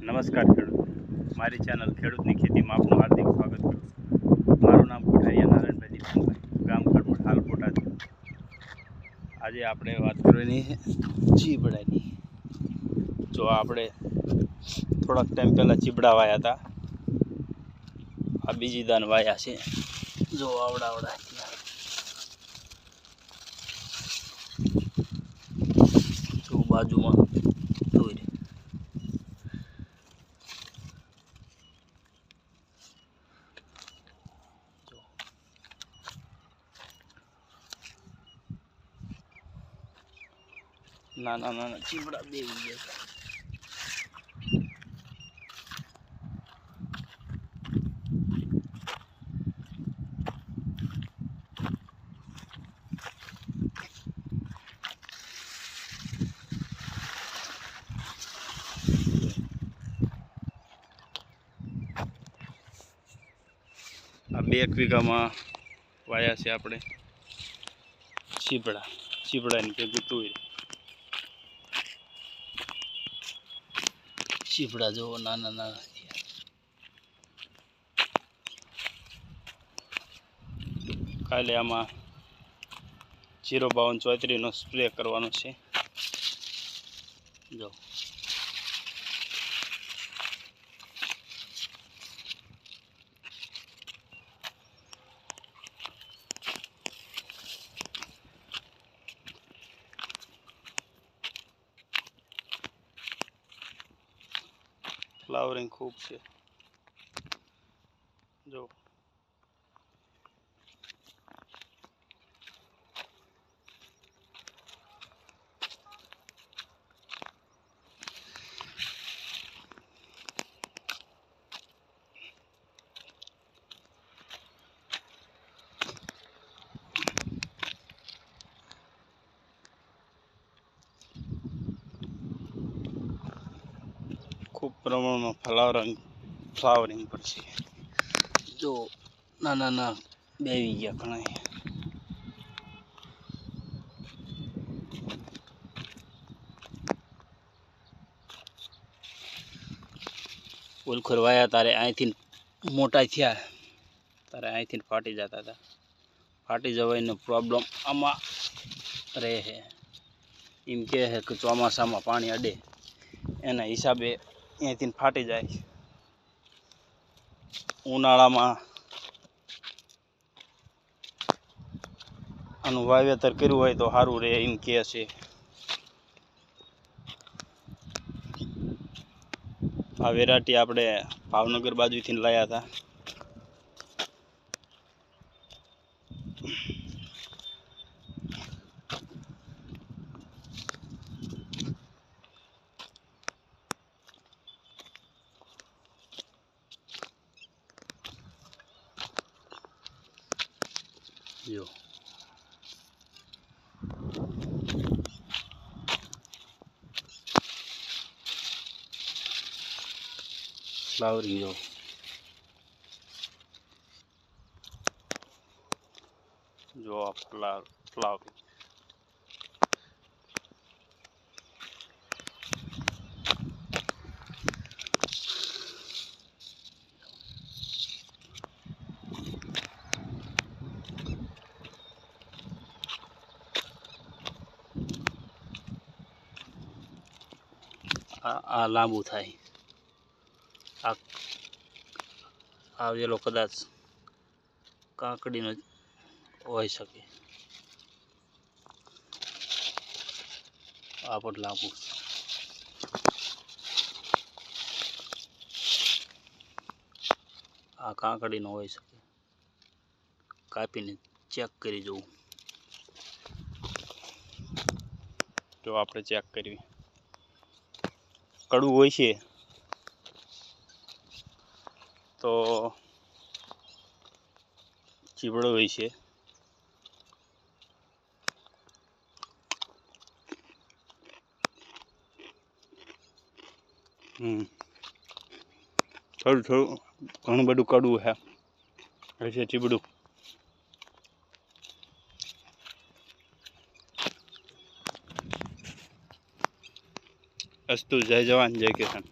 નમસ્કાર ખેડૂત, મારી ચેનલ ખેડૂતની ખેતીમાં આપનું હાર્દિક સ્વાગત કરું છું। મારું નામ કોઠારિયા નારાયણભાઈ દીપકભાઈ, ગામ કરમોડ, હાલ બોટાદ। આજે આપણે વાત કરવાની છે ચીબડાની। જો આપણે થોડાક ટાઈમ પહેલાં ચીબડા વાયા હતા, આ બીજી દાન વાયા છે। જો આવડા જો બાજુમાં દોરી નાના ચીબડા દેવી ગયા છે। આ 2 વીઘામાં વાયા છે આપણે ચીબડાની ભેગી તુવેર। ચીબડા જો નાના કાલે આમાં 05234 સ્પ્રે કરવાનો છે। જો ફ્લાવરિંગ ખૂબ છે। જો ખૂબ પ્રમાણમાં ફ્લાવરિંગ પર છે। જો નાના બેવી ગયા ઘણા। ફૂલખોર વાયા તારે અહીંથી મોટા થયા તારે અહીંથી ફાટી જતા હતા। ફાટી જવાનો પ્રોબ્લેમ આમાં રહે છે। એમ કહે છે કે ચોમાસામાં પાણી અડે એના હિસાબે અહીંથી ફાટી જાય। ઉનાળામાં આનું વાવેતર કર્યું હોય તો સારું રહે એમ કહે છે। આ વેરાયટી આપણે ભાવનગર બાજુથી લાયા હતા। જો ફ્લાવરિંગ જો આ ફ્લાવરિંગ આ લાંબુ થાય। આ વેલો કદાચ કાંકડીનો હોઈ શકે। આ પણ લાંબુ આ કાંકડીનો હોઈ શકે। કાપીને ચેક કરી જોવું। જો આપણે ચેક કરવી કડવું હોય છે તો ચીબડો હોય છે। થોડું ઘણું બધું કડવું છે ચીબડું। અસ્તુ જય જવાન જય કિસાન।